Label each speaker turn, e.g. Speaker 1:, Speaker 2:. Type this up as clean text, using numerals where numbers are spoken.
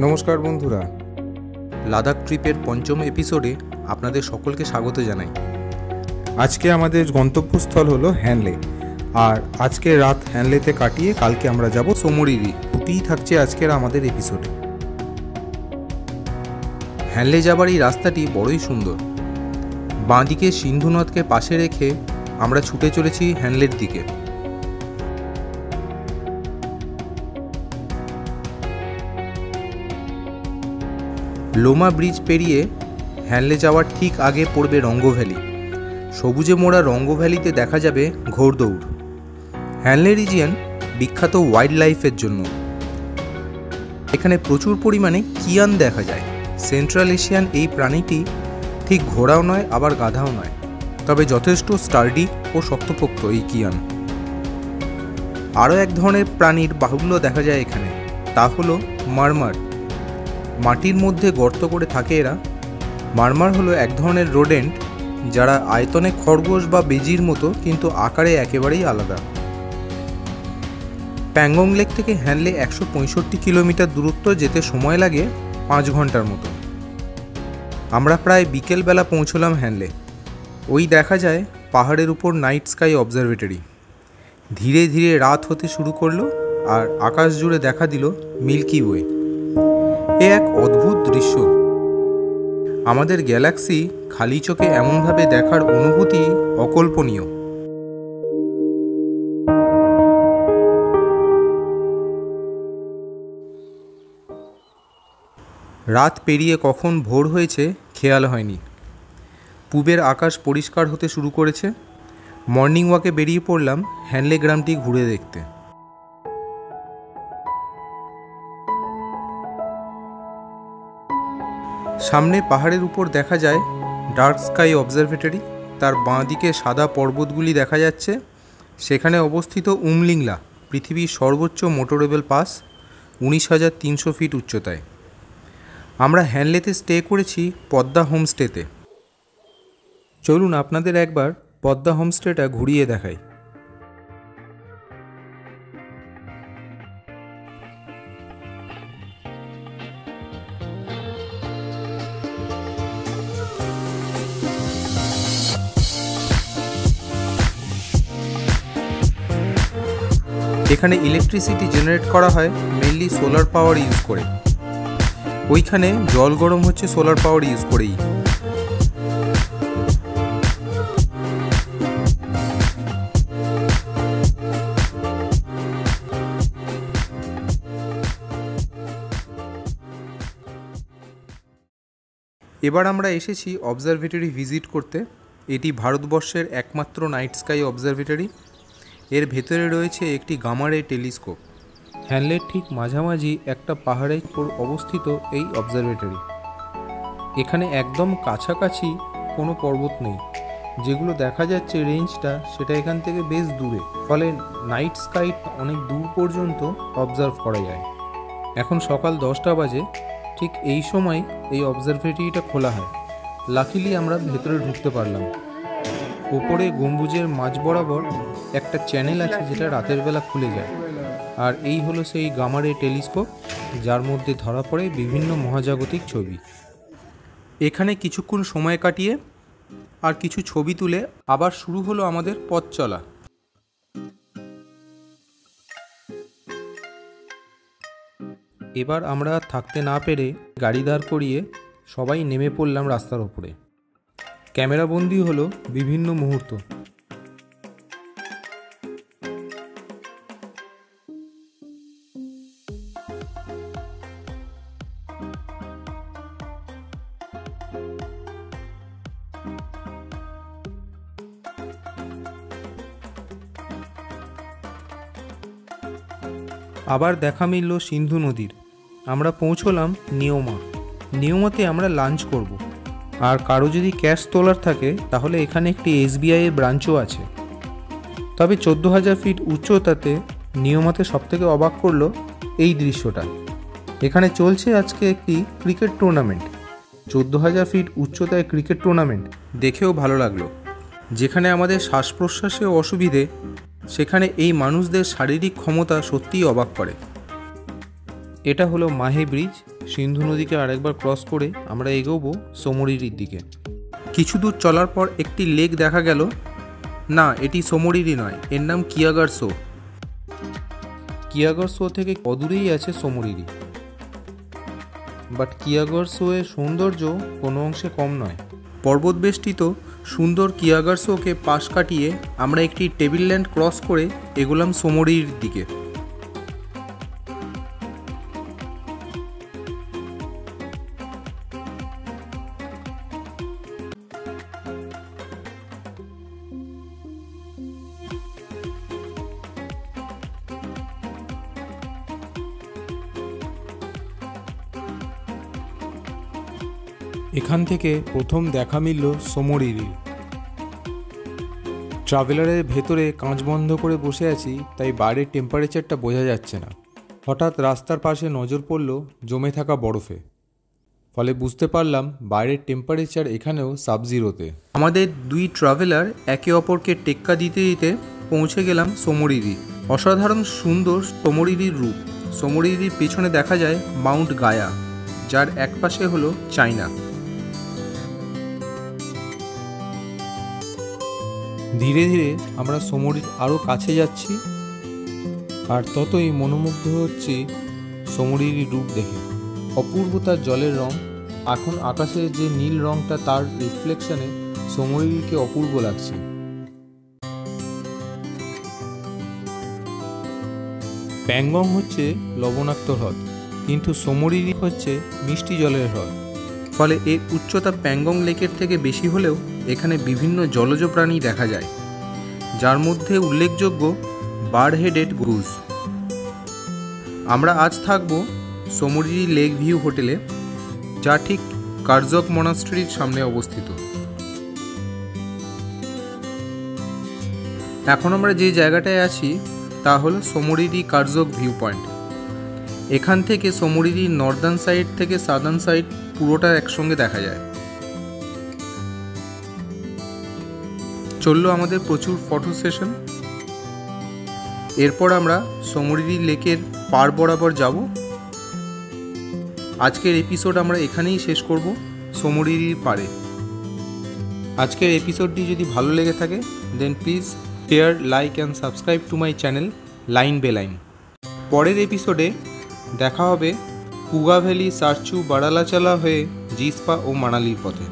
Speaker 1: নমস্কার বন্ধুরা, লাদাখ ট্রিপের পঞ্চম এপিসোডে আপনাদের সকলকে স্বাগত জানাই। আজকে আমাদের গন্তব্যস্থল হলো হ্যানলে, আর আজকে রাত হ্যানলেতে কাটিয়ে কালকে আমরা যাব সোমরিরি। দুটিই থাকছে আজকের আমাদের এপিসোডে। হ্যানলে যাবার এই রাস্তাটি বড়ই সুন্দর। বাঁদিকে সিন্ধু নদকে পাশে রেখে আমরা ছুটে চলেছি হ্যানলের দিকে। লোমা ব্রিজ পেরিয়ে হ্যানলে যাওয়ার ঠিক আগে পড়বে রঙ্গ ভ্যালি। সবুজে মোড়া রঙ্গ ভ্যালিতে দেখা যাবে ঘোড়দৌড়। হ্যানলে রিজিয়ন বিখ্যাত ওয়াইল্ড লাইফের জন্য। এখানে প্রচুর পরিমাণে কিয়ান দেখা যায়। সেন্ট্রাল এশিয়ান এই প্রাণীটি ঠিক ঘোড়াও নয় আবার গাধাও নয়, তবে যথেষ্ট স্টার্ডি ও শক্তপোক্ত এই কিয়ান। আরও এক ধরনের প্রাণীর বাহুল্য দেখা যায় এখানে, তা হলো মারমার। মাটির মধ্যে গর্ত করে থাকে এরা। মারমার হলো এক ধরনের রোডেন্ট যারা আয়তনে খরগোশ বা বেজির মতো, কিন্তু আকারে একেবারেই আলাদা। প্যাংগং লেক থেকে হ্যানলে 165 কিলোমিটার দূরত্ব, যেতে সময় লাগে 5 ঘন্টার মতো। আমরা প্রায় বিকেলবেলা পৌঁছলাম হ্যানলে। ওই দেখা যায় পাহাড়ের উপর নাইট স্কাই অবজারভেটরি। ধীরে ধীরে রাত হতে শুরু করলো আর আকাশ জুড়ে দেখা দিল মিল্কি ওয়ে। এ এক অদ্ভুত দৃশ্য। আমাদের গ্যালাক্সি খালি চোখে এমনভাবে দেখার অনুভূতি অকল্পনীয়। রাত পেরিয়ে কখন ভোর হয়েছে খেয়াল হয়নি। পূবের আকাশ পরিষ্কার হতে শুরু করেছে। মর্নিং ওয়াকে বেরিয়ে পড়লাম হ্যানলে গ্রামটি ঘুরে দেখতে। সামনে পাহাড়ের উপর দেখা যায় ডার্ক স্কাই অবজারভেটরি। তার বাঁ দিকে সাদা পর্বতগুলি দেখা যাচ্ছে। সেখানে অবস্থিত উমলিংলা, পৃথিবীর সর্বোচ্চ মোটরেবল পাস, 19,300 ফিট উচ্চতায়। আমরা হ্যানলেতে স্টে করেছি পদ্মা হোমস্টেতে। চলুন আপনাদের একবার পদ্মা হোমস্টেটা ঘুরিয়ে দেখাই। এখানে ইলেকট্রিসিটি জেনারেট করা হয় মেনলি সোলার পাওয়ার ইউজ করে। ওইখানে জল গরম হচ্ছে সোলার পাওয়ার ইউজ করেই। এবার আমরা এসেছি অবজারভেটরি ভিজিট করতে। এটি ভারতবর্ষের একমাত্র নাইট স্কাই অবজারভেটরি। এর ভেতরে রয়েছে একটি গামা রে টেলিস্কোপ। হ্যানলের ঠিক মাঝামাঝি একটা পাহাড়ের উপর অবস্থিত এই অবজারভেটরি। এখানে একদম কাছাকাছি কোনো পর্বত নেই। যেগুলো দেখা যাচ্ছে রেঞ্জটা, সেটা এখান থেকে বেশ দূরে, ফলে নাইট স্কাই অনেক দূর পর্যন্ত অবজার্ভ করা যায়। এখন সকাল 10টা বাজে। ঠিক এই সময় এই অবজারভেটরিটা খোলা হয়। লাকিলি আমরা ভেতরে ঢুকতে পারলাম। ওপরে গম্বুজের মাঝ বরাবর একটা চ্যানেল আছে যেটা রাতের বেলা খুলে যায়। আর এই হলো সেই গামা রে টেলিস্কোপ, যার মধ্যে ধরা পড়ে বিভিন্ন মহাজাগতিক ছবি। এখানে কিছুক্ষণ সময় কাটিয়ে আর কিছু ছবি তুলে আবার শুরু হলো আমাদের পথ চলা। এবার আমরা থাকতে না পেরে গাড়ি দাঁড় করিয়ে সবাই নেমে পড়লাম রাস্তার ওপরে। ক্যামেরাবন্দি হলো বিভিন্ন মুহূর্ত। আবার দেখা মিলল সিন্ধু নদীর। আমরা পৌঁছলাম নিয়মাতে আমরা লাঞ্চ করব। আর কারো যদি ক্যাশ তোলার থাকে তাহলে এখানে একটি SBI এর ব্রাঞ্চও আছে। তবে 14,000 ফিট উচ্চতাতে নিয়মাতে সবথেকে অবাক করলো এই দৃশ্যটা। এখানে চলছে আজকে একটি ক্রিকেট টুর্নামেন্ট। 14,000 ফিট উচ্চতায় ক্রিকেট টুর্নামেন্ট দেখেও ভালো লাগলো। যেখানে আমাদের শ্বাস প্রশ্বাসেও অসুবিধে, সেখানে এই মানুষদের শারীরিক ক্ষমতা সত্যিই অবাক করে। এটা হলো মাহে ব্রিজ। সিন্ধু নদীকে আরেকবার ক্রস করে আমরা এগোবো সোমরিরির দিকে। কিছু দূর চলার পর একটি লেক দেখা গেল। না, এটি সোমরিরি নয়, এর নাম কিয়াগার সো। কিয়াগার সো থেকে অদূরেই আছে সোমরিরি, বাট কিয়াগার সো এর সৌন্দর্য কোনো অংশে কম নয়। পর্বত বেষ্টিত সুন্দর কিয়াগার সোকে পাশ কাটিয়ে আমরা একটি টেবিল ল্যান্ড ক্রস করে এগোলাম সোমরিরির দিকে। এখান থেকে প্রথম দেখা মিলল সোমরিরি। ট্রাভেলারের ভেতরে কাঁচ বন্ধ করে বসে আছি, তাই বাইরের টেম্পারেচারটা বোঝা যাচ্ছে না। হঠাৎ রাস্তার পাশে নজর পড়ল জমে থাকা বরফে, ফলে বুঝতে পারলাম বাইরের টেম্পারেচার এখানেও সাবজিরোতে। আমাদের দুই ট্রাভেলার একে অপরকে টেক্কা দিতে দিতে পৌঁছে গেলাম সোমরিরি। অসাধারণ সুন্দর সোমরিরির রূপ। সোমরিরির পেছনে দেখা যায় মাউন্ট গায়া, যার এক পাশে হলো চায়না। ধীরে ধীরে আমরা সোমরিরির আরও কাছে যাচ্ছি, আর ততই মনোমুগ্ধ হচ্ছি সোমরিরির রূপ দেখে। অপূর্ব তার জলের রং। এখন আকাশের যে নীল রংটা, তার রিফ্লেকশনে সোমরিরিকে অপূর্ব লাগছে। প্যাংগং হচ্ছে লবণাক্ত হ্রদ, কিন্তু সোমরিরি হচ্ছে মিষ্টি জলের হ্রদ। ফলে এর উচ্চতা প্যাংগং লেকের থেকে বেশি হলেও এখানে বিভিন্ন জলজ প্রাণী দেখা যায়, যার মধ্যে উল্লেখযোগ্য বার্ড হেডেড গুজ। আমরা আজ থাকব সোমরিরি লেক ভিউ হোটেলে, যা ঠিক কার্জক মনাস্ট্রির সামনে অবস্থিত। এখন আমরা যে জায়গাটায় আছি তা হলো সোমরিরি কার্জক ভিউ পয়েন্ট। এখান থেকে সোমরিরির নর্দার্ন সাইড থেকে সাদার্ন সাইড পুরোটা একসঙ্গে দেখা যায়। চললো আমাদের প্রচুর ফটো সেশন। এরপর আমরা সোমরিরি লেকের পার বরাবর যাব। আজকের এপিসোড আমরা এখানেই শেষ করব, সোমরিরির পারে। আজকের এপিসোডটি যদি ভালো লেগে থাকে, then please share, like and subscribe to my channel line by line. পরের এপিসোডে দেখা হবে পুগা ভ্যালি, সারচু, বারালাচালা হয়ে জিসপা ও মানালির পথে।